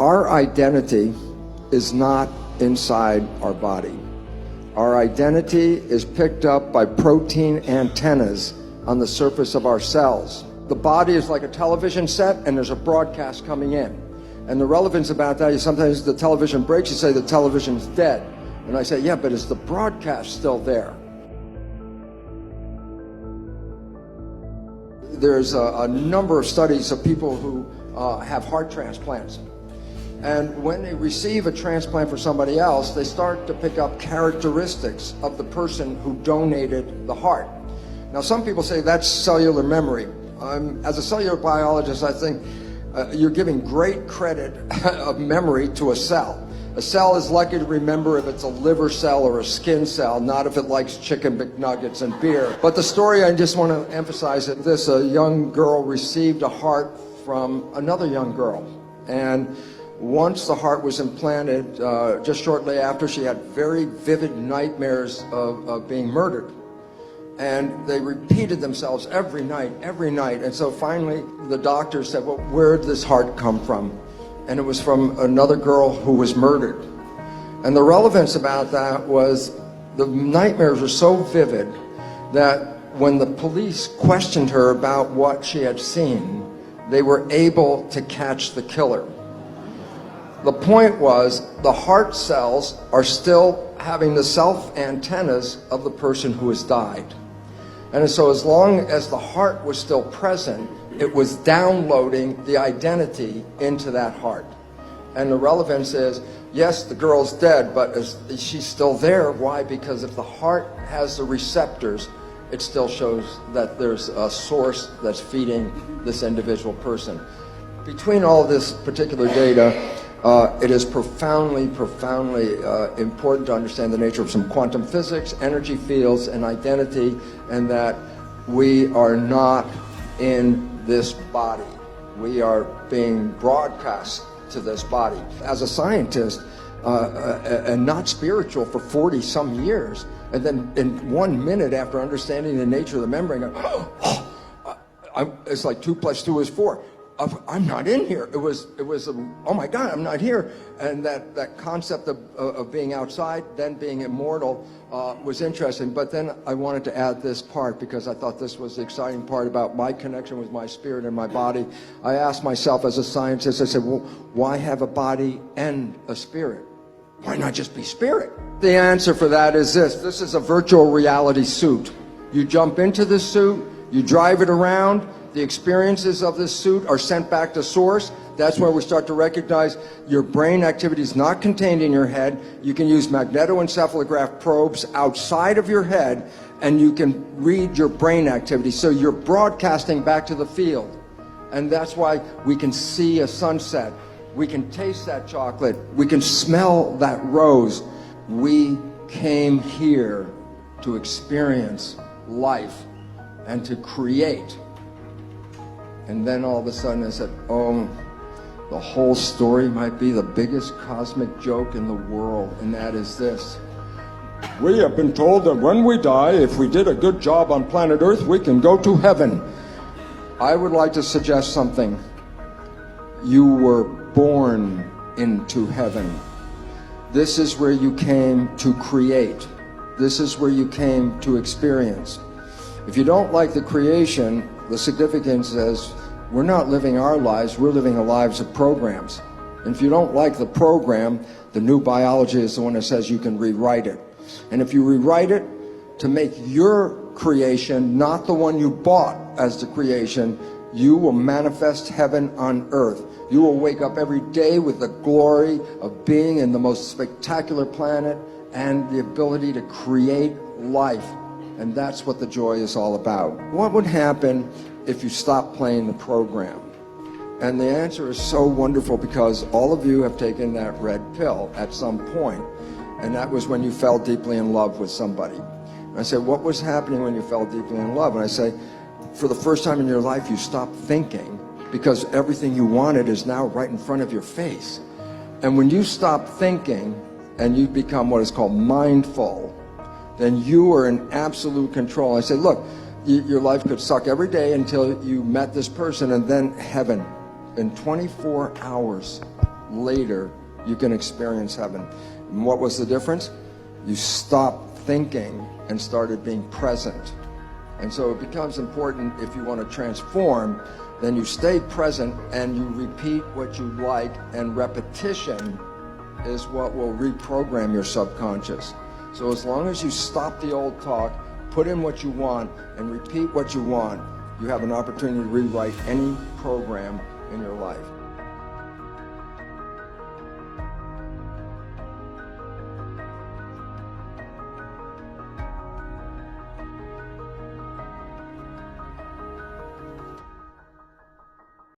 Our identity is not inside our body. Our identity is picked up by protein antennas on the surface of our cells. The body is like a television set, and there's a broadcast coming in. And the relevance about that is sometimes the television breaks, you say the television's dead. And I say, yeah, but is the broadcast still there? There's a number of studies of people who have heart transplants. And when they receive a transplant for somebody else, they start to pick up characteristics of the person who donated the heart. Now, some people say that's cellular memory. As a cellular biologist, I think you're giving great credit of memory to a cell. A cell is lucky to remember if it's a liver cell or a skin cell, not if it likes chicken McNuggets and beer. But the story I just want to emphasize is this: a young girl received a heart from another young girl. And once the heart was implanted, just shortly after, she had very vivid nightmares of being murdered. And they repeated themselves every night. And so finally, the doctor said, well, where did this heart come from? And it was from another girl who was murdered. And the relevance about that was the nightmares were so vivid that when the police questioned her about what she had seen, they were able to catch the killer. The point was, the heart cells are still having the self antennas of the person who has died. And so as long as the heart was still present, it was downloading the identity into that heart. And the relevance is, yes, the girl's dead, but she's still there. Why? Because if the heart has the receptors, it still shows that there's a source that's feeding this individual person. Between all this particular data, it is profoundly important to understand the nature of some quantum physics, energy fields, and identity, and that we are not in this body. We are being broadcast to this body. As a scientist, and not spiritual for 40 some years, and then in 1 minute after understanding the nature of the membrane, it's like 2 + 2 is 4. I'm not in here. It was oh my God, I'm not here. And that concept of being outside, then being immortal, was interesting. But then I wanted to add this part because I thought this was the exciting part about my connection with my spirit and my body. I asked myself as a scientist, I said, well, why have a body and a spirit? Why not just be spirit? The answer for that is this. This is a virtual reality suit. You jump into this suit, you drive it around, the experiences of this suit are sent back to source. That's where we start to recognize your brain activity is not contained in your head. You can use magnetoencephalograph probes outside of your head, and you can read your brain activity. So you're broadcasting back to the field. And that's why we can see a sunset. We can taste that chocolate. We can smell that rose. We came here to experience life and to create. And then all of a sudden I said, oh, the whole story might be the biggest cosmic joke in the world, and that is this. We have been told that when we die, if we did a good job on planet Earth, we can go to heaven. I would like to suggest something. You were born into heaven. This is where you came to create. This is where you came to experience. If you don't like the creation, the significance is we're not living our lives, we're living the lives of programs. And if you don't like the program, the new biology is the one that says you can rewrite it. And if you rewrite it to make your creation not the one you bought as the creation, you will manifest heaven on earth. You will wake up every day with the glory of being in the most spectacular planet and the ability to create life. And that's what the joy is all about. What would happen if you stopped playing the program? And the answer is so wonderful because all of you have taken that red pill at some point, and that was when you fell deeply in love with somebody. And I said, what was happening when you fell deeply in love? And I say, for the first time in your life, you stopped thinking because everything you wanted is now right in front of your face. And when you stop thinking and you become what is called mindful, then you are in absolute control. I say, look, your life could suck every day until you met this person, and then heaven. In 24 hours, later, you can experience heaven. And what was the difference? You stopped thinking and started being present. And so it becomes important, if you want to transform, then you stay present and you repeat what you like, and repetition is what will reprogram your subconscious. So as long as you stop the old talk, put in what you want, and repeat what you want, you have an opportunity to rewrite any program in your life.